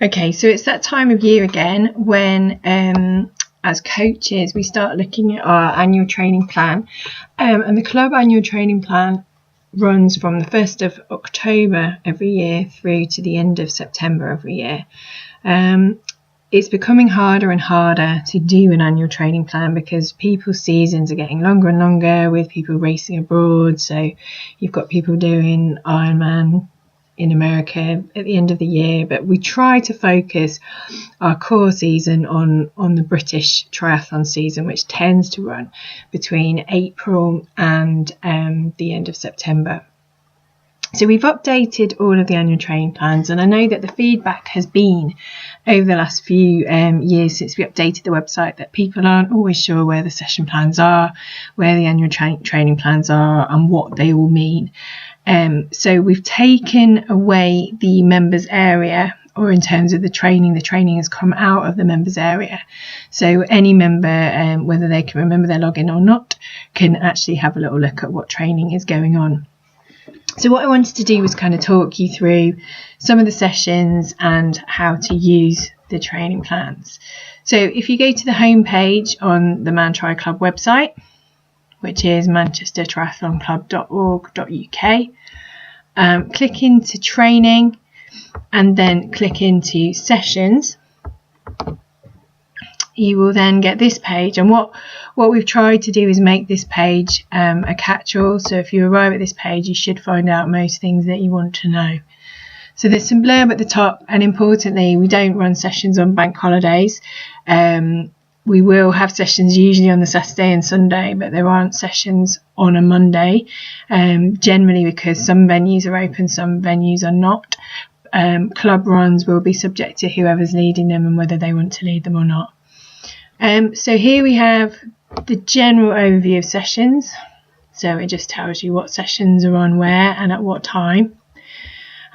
Okay, so it's that time of year again when as coaches we start looking at our annual training plan, and the club annual training plan runs from the 1st of October every year through to the end of September every year. It's becoming harder and harder to do an annual training plan because people's seasons are getting longer and longer with people racing abroad. So you've got people doing Ironman in America at the end of the year, but we try to focus our core season on the British triathlon season, which tends to run between April and the end of September. So we've updated all of the annual training plans, and I know that the feedback has been over the last few years since we updated the website that people aren't always sure where the session plans are, where the annual training plans are, and what they all mean. So we've taken away the members area, or in terms of the training has come out of the members area. So any member, whether they can remember their login or not, can actually have a little look at what training is going on. So what I wanted to do was kind of talk you through some of the sessions and how to use the training plans. So if you go to the homepage on the Man Tri Club website, which is manchestertriathlonclub.org.uk, click into training and then click into sessions. You will then get this page, and what we've tried to do is make this page a catch-all. So if you arrive at this page, you should find out most things that you want to know. So there's some blurb at the top, and importantly, we don't run sessions on bank holidays. We will have sessions usually on the Saturday and Sunday, but there aren't sessions on a Monday, generally because some venues are open, some venues are not. Club runs will be subject to whoever's leading them and whether they want to lead them or not. So here we have the general overview of sessions. So it just tells you what sessions are on where and at what time.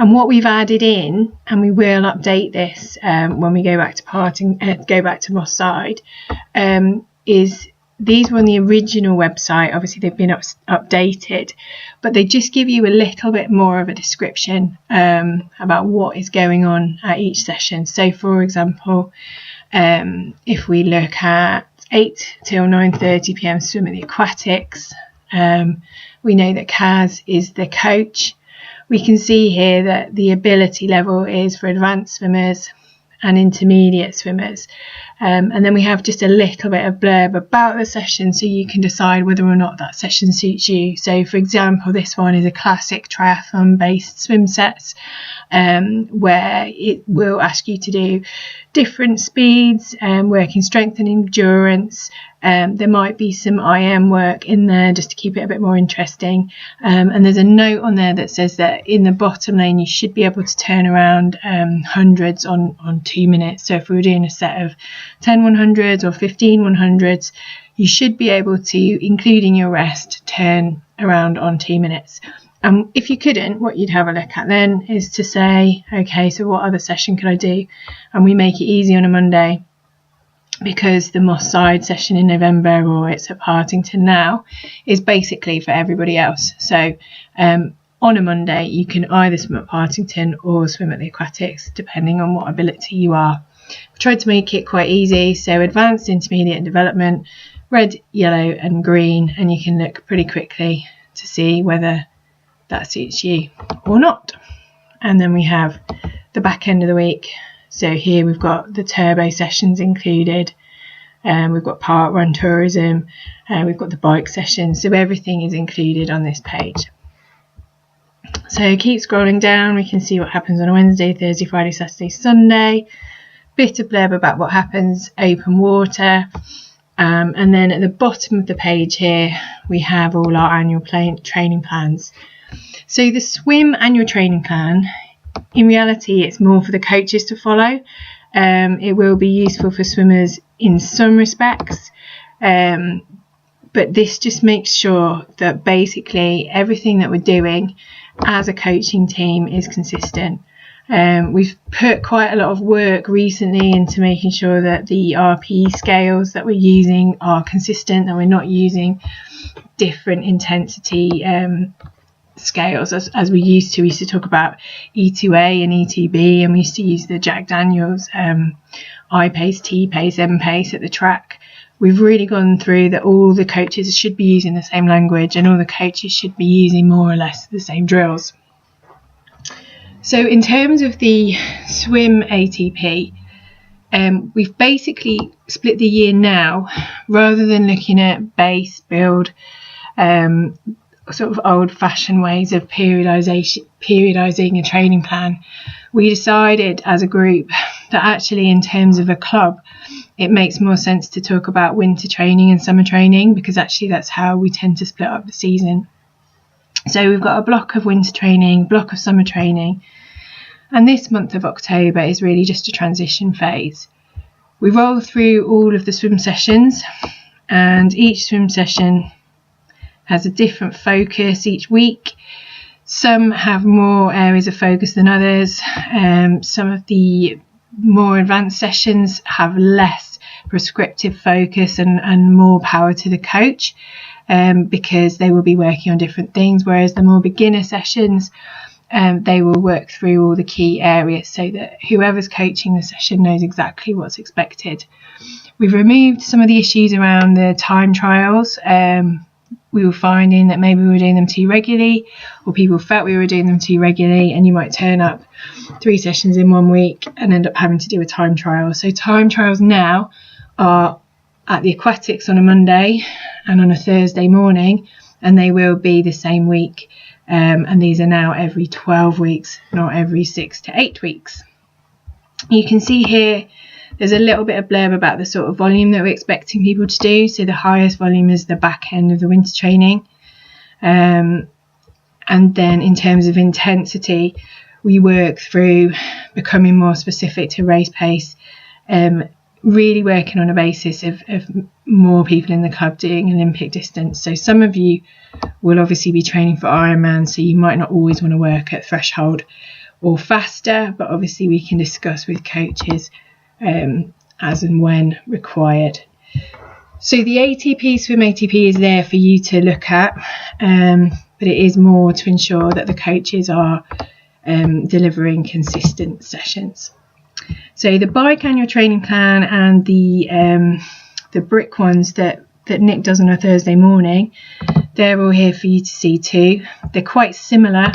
And what we've added in, and we will update this when we go back to Moss Side, is these were on the original website. Obviously they've been updated, but they just give you a little bit more of a description about what is going on at each session. So for example, if we look at 8 till 9:30 p.m. swim at the aquatics, we know that Kaz is the coach. We can see here that the ability level is for advanced swimmers and intermediate swimmers, and then we have just a little bit of blurb about the session so you can decide whether or not that session suits you. So for example, this one is a classic triathlon based swim sets, where it will ask you to do different speeds, working strength and endurance. There might be some IM work in there just to keep it a bit more interesting, and there's a note on there that says that in the bottom lane you should be able to turn around hundreds on 2 minutes. So if we were doing a set of 10 100s or 15 100s, you should be able to, including your rest, turn around on 2 minutes. If you couldn't, what you'd have a look at then is to say, okay, so what other session could I do? And we make it easy on a Monday, because the Moss Side session in November, or it's at Partington now, is basically for everybody else. So on a Monday, you can either swim at Partington or swim at the aquatics, depending on what ability you are. We tried to make it quite easy. So advanced, intermediate and development, red, yellow and green, and you can look pretty quickly to see whether that suits you or not. And then we have the back end of the week. So here we've got the turbo sessions included, we've got park run tourism, we've got the bike sessions, so everything is included on this page. So keep scrolling down, we can see what happens on a Wednesday, Thursday, Friday, Saturday, Sunday, bit of blurb about what happens, open water, and then at the bottom of the page here we have all our annual training plans. So the swim annual training plan, in reality, it's more for the coaches to follow. It will be useful for swimmers in some respects, but this just makes sure that basically everything that we're doing as a coaching team is consistent. We've put quite a lot of work recently into making sure that the RPE scales that we're using are consistent, that we're not using different intensity scales as we used to. We used to talk about E2A and E2B, and we used to use the Jack Daniels I pace, T pace, M pace at the track. We've really gone through that all the coaches should be using the same language, and all the coaches should be using more or less the same drills. So in terms of the swim ATP, we've basically split the year now, rather than looking at base, build, sort of old-fashioned ways of periodising a training plan. We decided as a group that actually in terms of a club, it makes more sense to talk about winter training and summer training, because actually that's how we tend to split up the season. So we've got a block of winter training, block of summer training, and this month of October is really just a transition phase. We roll through all of the swim sessions, and each swim session has a different focus each week. Some have more areas of focus than others. Some of the more advanced sessions have less prescriptive focus and more power to the coach, because they will be working on different things, whereas the more beginner sessions, they will work through all the key areas so that whoever's coaching the session knows exactly what's expected. We've removed some of the issues around the time trials. We were finding that maybe we were doing them too regularly, or people felt we were doing them too regularly, and you might turn up 3 sessions in 1 week and end up having to do a time trial. So time trials now are at the Aquatics on a Monday and on a Thursday morning, and they will be the same week. And these are now every 12 weeks, not every 6 to 8 weeks. You can see here there's a little bit of blurb about the sort of volume that we're expecting people to do. So the highest volume is the back end of the winter training. And then in terms of intensity, we work through becoming more specific to race pace, really working on a basis of more people in the club doing Olympic distance. So some of you will obviously be training for Ironman, so you might not always want to work at threshold or faster, but obviously we can discuss with coaches as and when required. So the ATP, Swim ATP, is there for you to look at, but it is more to ensure that the coaches are delivering consistent sessions. So the bike annual training plan and the brick ones that Nick does on a Thursday morning, they're all here for you to see too. They're quite similar.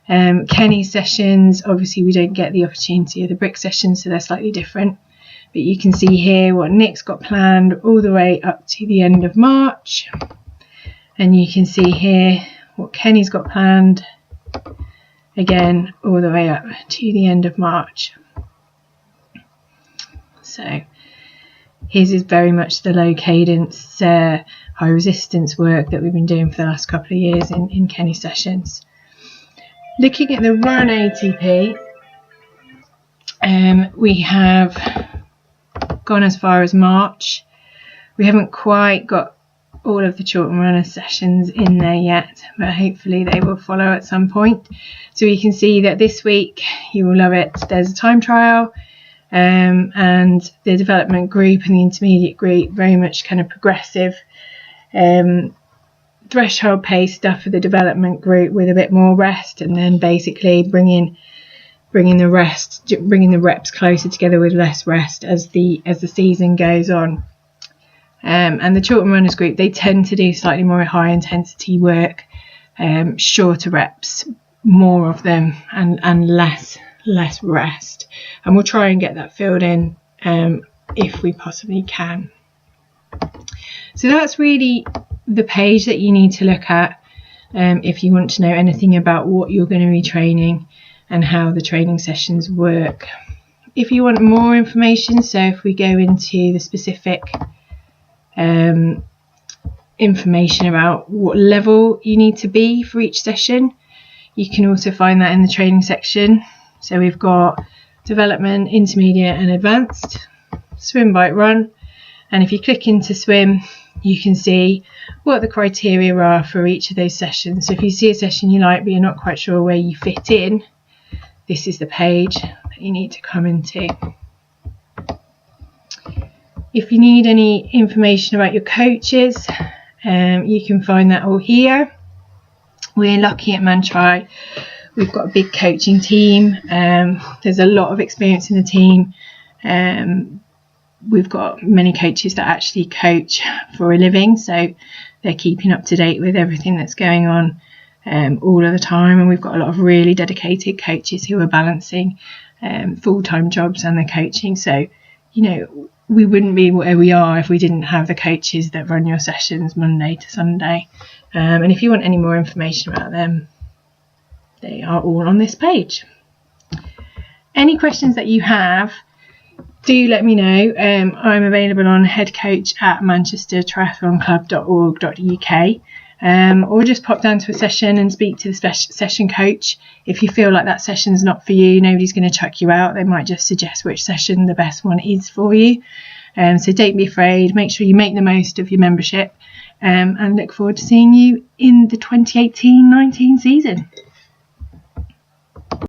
Kenny's sessions, obviously we don't get the opportunity of the brick sessions, so they're slightly different. But you can see here what Nick's got planned all the way up to the end of March. And you can see here what Kenny's got planned, again, all the way up to the end of March. So his is very much the low cadence, high resistance work that we've been doing for the last couple of years in Kenny's sessions. Looking at the run ATP, we have gone as far as March. We haven't quite got all of the Chiltern Runner sessions in there yet, but hopefully they will follow at some point. So you can see that this week, you will love it, there's a time trial, and the development group and the intermediate group, very much kind of progressive threshold pace stuff for the development group with a bit more rest, and then basically bringing the reps closer together with less rest as the season goes on. And the Chiltern Runners group, they tend to do slightly more high intensity work, shorter reps, more of them, and less rest. And we'll try and get that filled in if we possibly can. So that's really the page that you need to look at if you want to know anything about what you're going to be training and how the training sessions work. If you want more information, so if we go into the specific information about what level you need to be for each session, you can also find that in the training section. So we've got development, intermediate and advanced, swim, bike, run, and if you click into swim, you can see what the criteria are for each of those sessions. So if you see a session you like but you're not quite sure where you fit in, this is the page that you need to come into. If you need any information about your coaches, you can find that all here. We're lucky at Mantri. We've got a big coaching team. There's a lot of experience in the team. We've got many coaches that actually coach for a living, so they're keeping up to date with everything that's going on all of the time. And we've got a lot of really dedicated coaches who are balancing full-time jobs and the coaching. So, we wouldn't be where we are if we didn't have the coaches that run your sessions Monday to Sunday. And if you want any more information about them, they are all on this page. Any questions that you have, do let me know. I'm available on headcoach@manchestertriathlonclub.org.uk, or just pop down to a session and speak to the session coach. If you feel like that session's not for you, nobody's going to chuck you out. They might just suggest which session the best one is for you. So don't be afraid. Make sure you make the most of your membership, and look forward to seeing you in the 2018-19 season.